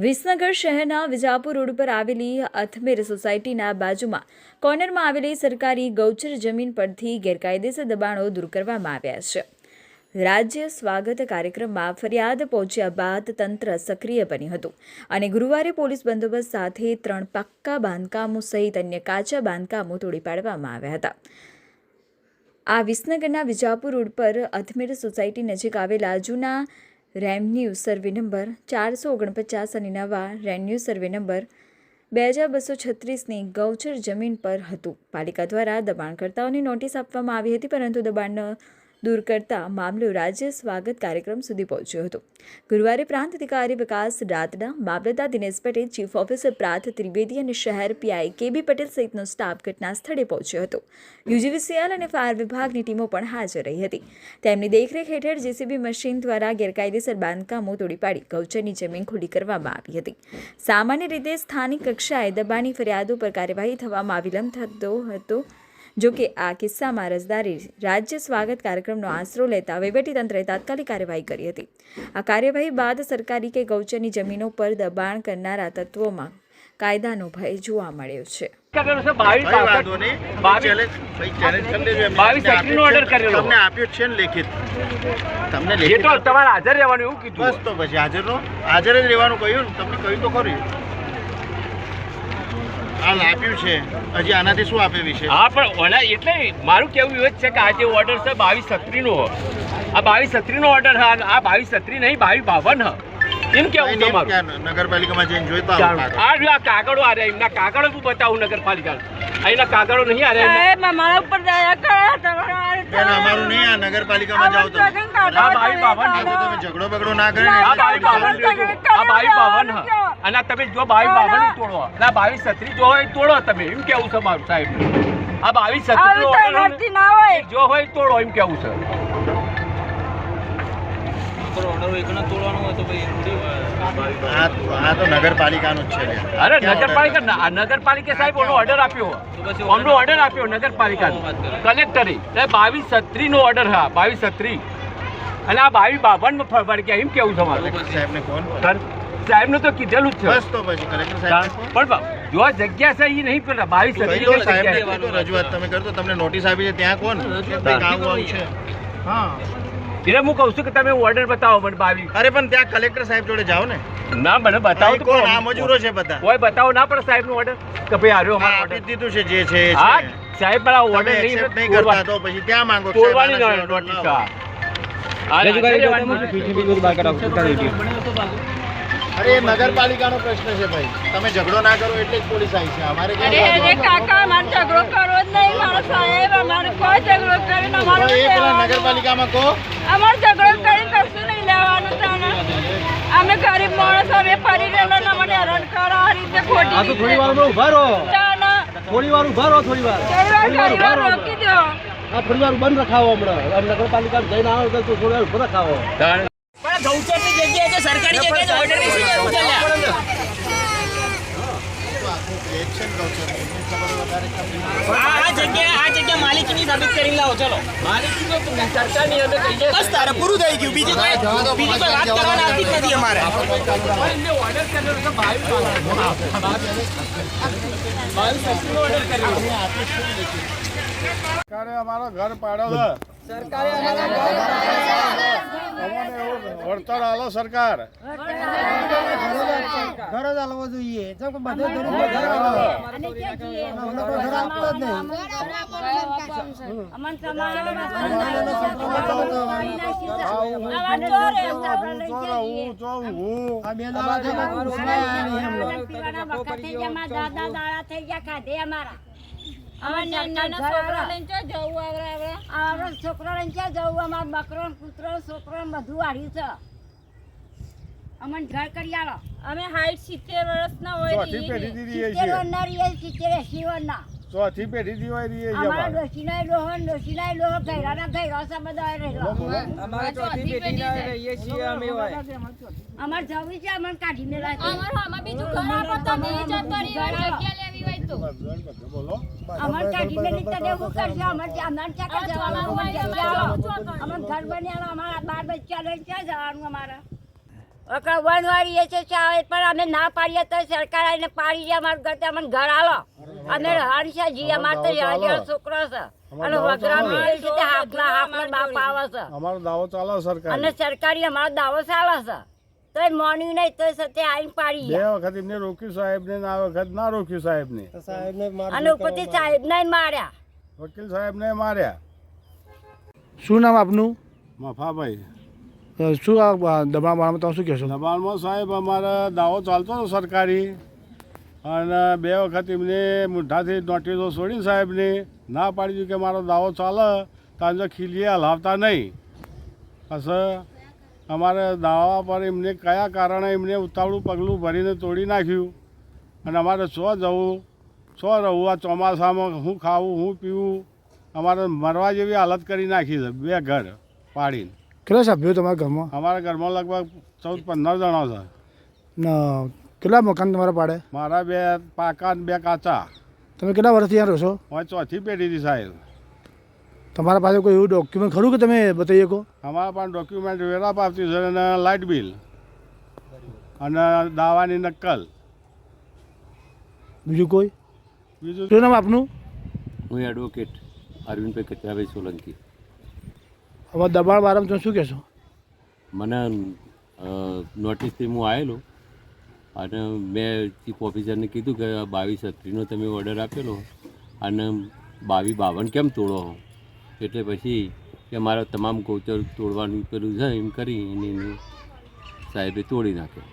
વિસનગર શહેરના વિજાપુર રોડ પર આવેલી અથમેર સોસાયટીના બાજુમાં કોર્નરમાં આવેલી સરકારી ગૌચર જમીન પરથી ગેરકાયદેસર દબાણો દૂર કરવામાં આવ્યા છે. રાજ્ય સ્વાગત કાર્યક્રમમાં ફરિયાદ પહોંચ્યા બાદ તંત્ર સક્રિય બન્યું હતું અને ગુરુવારે પોલીસ બંદોબસ્ત સાથે 3 પાક્કા બાંધકામો સહિત અન્ય કાચા બાંધકામો તોડી પાડવામાં આવ્યા હતા. આ વિસનગરના વિજાપુર રોડ પર અથમેર સોસાયટી નજીક આવેલા જૂના રેવન્યુ સર્વે નંબર 449 અને નવા રેવન્યુ સર્વે નંબર 2236ની ગૌચર જમીન પર હતું. પાલિકા દ્વારા દબાણકર્તાઓને નોટિસ આપવામાં આવી હતી, પરંતુ દબાણ દૂર કરતા મામલો રાજ્ય સ્વાગત કાર્યક્રમ સુધી પહોંચ્યો હતો. ગુરુવારે પ્રાંત અધિકારી વિકાસ રાતડા, મામલતદાર દિનેશ પટેલ, ચીફ ઓફિસર પ્રાંત ત્રિવેદી અને શહેર પીઆઈ કેબી પટેલ સહિતનો સ્ટાફ ઘટના સ્થળે પહોંચ્યો હતો. યુજીવીસીએલ અને ફાયર વિભાગની ટીમો પણ હાજર રહી હતી. તેમની દેખરેખ હેઠળ જેસીબી મશીન દ્વારા ગેરકાયદેસર બાંધકામો તોડી પાડી ગૌચરની જમીન ખુલ્લી કરવામાં આવી હતી. સામાન્ય રીતે સ્થાનિક કક્ષાએ દબાણની ફરિયાદો પર કાર્યવાહી થવામાં વિલંબ થતો હતો. જો કે આ કિસ્સામાં અરજદારે રાજ્ય સ્વાગત કાર્યક્રમનો આશરો લેતા વહીવટીતંત્રએ તાત્કાલિક કાર્યવાહી કરી હતી. આ કાર્યવાહી બાદ સરકારી કે ગૌચરની જમીનો પર દબાણ કરનારા તત્વોમાં કાયદાનો ભય જોવા મળ્યો છે. આપ્યું છે હજી આનાથી શું આપે વિશે? હા, પણ એટલે મારું કેવું એવું છે કે આ જે ઓર્ડર છે 2236નો, આ 2236નો ઓર્ડર હા, આ 2236 નહીં 2252 એમ કેવું તમારું? નગરપાલિકામાં જઈને જોઈતા આ કાગળો આ રહ્યા, એમના કાગળો હું બતાવું નગરપાલિકા, અહીંના કાગળો નહીં આ રહ્યા. મારા ઉપર દયા કરો. અમારું નહીં, આ નગરપાલિકામાં જાવ તો આ 2252 તમે ઝઘડો બગડો ના કરે. આ 2252 આ 2252 અને તમે જો 2252 તોડો, આ 2236 જો હોય તોડો તમે, એમ કેવું છે મારું સાહેબ. આ 2236 નો ઓર્ડર જો હોય તોડો, એમ કેવું છે. આ તો નગરપાલિકાનું જ છે. અરે નગરપાલિકા સાહેબ ઓનો ઓર્ડર આપ્યો, ઓનો ઓર્ડર આપ્યો નગરપાલિકાનો કલેક્ટરે 2236 નો ઓર્ડર હા 2236 અને આ 2252 ફરવાડ ગયા, એમ કેવું છે મારું સાહેબને કોણ? સાહેબને તો કીધેલું જ છે. બસ તો પછી કલેક્ટર સાહેબ પણ જો જગ્યા છે એ નહીં પેલા 2236 રજૂઆત તમે કરતો, તમને નોટિસ આપી છે ત્યાં કોણ કામ છે? હા, એટલે હું કહું છું કે તમે ઓર્ડર બતાવો મને 22. અરે પણ ત્યાં કલેક્ટર સાહેબ જોડે જાઓ ને. ના, મને બતાવો તો કોણ? આ મજૂરો છે બધા. કોઈ બતાવો ના પડે સાહેબ નો ઓર્ડર કે ભાઈ આર્યો અમારો આપી દીધું છે જે છે. હા સાહેબ, પણ આ ઓર્ડર નહીં કરતા તો પછી ત્યાં માંગો તોડવાની નોટિસ. અરે નગરપાલિકાનો પ્રશ્ન છે ભાઈ, તમે ઝઘડો ના કરો એટલે જ પોલીસ આવી છે. અમારે કાકા મારે ઝઘડો કરવો જ નહીં, મારો સાહેબ અમારે કોઈ ઝઘડો કરીને નગરપાલિકામાં કહો, અમારે ઝઘડો કરી કશું નહીં લેવાનું. તને અમે ગરીબ માણસ, અમે ફરી રહેલા મને હેરાન કરો આ રીતે ખોટી. થોડી વાર ઉભા રહો, થોડી વાર ઉભા રહો, થોડી વાર રોકી દો. આ થોડી વાર બંધ રખાવો. હમણાં નગરપાલિકા જઈને આવો તો થોડી વાર ઉભો રખાવો. ગૌચરની જગ્યાએ તો સરકારી જગ્યાએ ઓર્ડર નથી કરવું ચાલ્યા. આ જગ્યા માલિકીની સાબિત કરી લાવો. ચલો, માલિકી તો સરકારની અંદર કહી જાય બસ, તારે પૂરું થઈ ગયું. બીજી કોઈ વાત કરવાની આવતી જ નથી અમારે. ઓર્ડર કરેલો છે 2236 ઓર્ડર કર્યો. સરકારે અમારો ઘર પાડો છે. સરકારે વળતર આલો સરકાર. ઘર જ આલવો જોઈએ. છોકરા લઈને ક્યાં જવું? અમારે બકરો કૂતરો છોકરો બધું વાળ્યું છે. અમને ઘર કરી આલો. અમે 70 વર્ષના હોય, 70 વર્ષના રહીએ, 70 80 વર્ષના. ચોથી પેઢી દિવાળી અમારા ડોશીના ડોહો ઘેરાના ઘેરા છે બધા રહેલા. અમારે ચોથી પેઢીના રહીએ છીએ અમે. અમાર જવું છે, અમને કાઢી મેલા છે. અમાર આમાં બીજું ઘર આપો તો નહીં જતો રહી જગ્યા લેવી હોય તો. બોલો અમર કાઢી મેલી તો દેવું કરશે. અમર ચાકા જવાનું, અમર ઘર બન્યા, અમારા બાર બચ્ચા લઈને ક્યાં જવાનું અમારે? વનવાળીએ છે ચાવે પણ અમે ના પાડીએ તો સરકાર આવીને પાડી જાય અમારું ઘર અમને ઘર આલો અમે રહેવાની છે જી અમારે તો યાર છોકરો છે અને વગરા મેળવી છે તે હાફના બાપ આવે છે અમારો દાવો ચાલે સરકાર અને સરકારી અમારો દાવો ચાલે છે તો એ મોર્નિંગ નહીં તો સતે આવીને પાડી બે જાય વખત એમને રોક્યું સાહેબને ને આ વખત ના રોક્યું સાહેબને અને ઉપરથી સાહેબને માર્યા વકીલ સાહેબને માર્યા. શું નામ આપનું? મફાભાઈ. શું આ દબાણ બાળમાં તમે શું કહેશો? દબાણમાં સાહેબ અમારે દાવો ચાલતો હતો સરકારી અને બે વખત એમને મુઠ્ઠાથી નોટિસો છોડીને સાહેબને ના પાડી દીધું કે મારો દાવો ચાલે તાંજો ખીલીએ હલાવતા નહીં. પછી અમારે દાવા પર એમને કયા કારણે એમને ઉતાવળું પગલું ભરીને તોડી નાખ્યું અને અમારે શું જવું શું રહું આ ચોમાસામાં શું ખાવું શું પીવું અમારે મરવા જેવી હાલત કરી નાખી છે. બે ઘર પાડીને. કેટલા સભ્યો તમારા ઘરમાં? અમારા ઘરમાં લગભગ 14-15 જણા છે. ને કેટલા મકાન તમારા પાડે? મારા 2 પાકા ને 2 કાચા. તમે કેટલા વર્ષથી અહીંયા રહો છો? હવે ચોથી પેઢીથી સાહેબ. તમારા પાસે કોઈ એવું ડોક્યુમેન્ટ ખરું કે તમે બતાવી શકો? અમારા પાસે ડોક્યુમેન્ટ વેરા પાવતી છે અને લાઇટ બિલ અને દાવાની નકલ. બીજું કોઈ? બીજું શું નામ આપનું? હું એડવોકેટ અરવિંદભાઈ કચરાભાઈ સોલંકી. હવે દબાણ બારામાં તમે શું કહેશો? મને નોટિસથી હું આવેલો અને મેં ચીફ ઓફિસરને કીધું કે 22-23નો તમે ઓર્ડર આપેલો અને 22-52 કેમ તોડો? એટલે પછી કે મારા તમામ ગૌચર તોડવાનું પેલું છે એમ કરી એને સાહેબે તોડી નાખ્યો.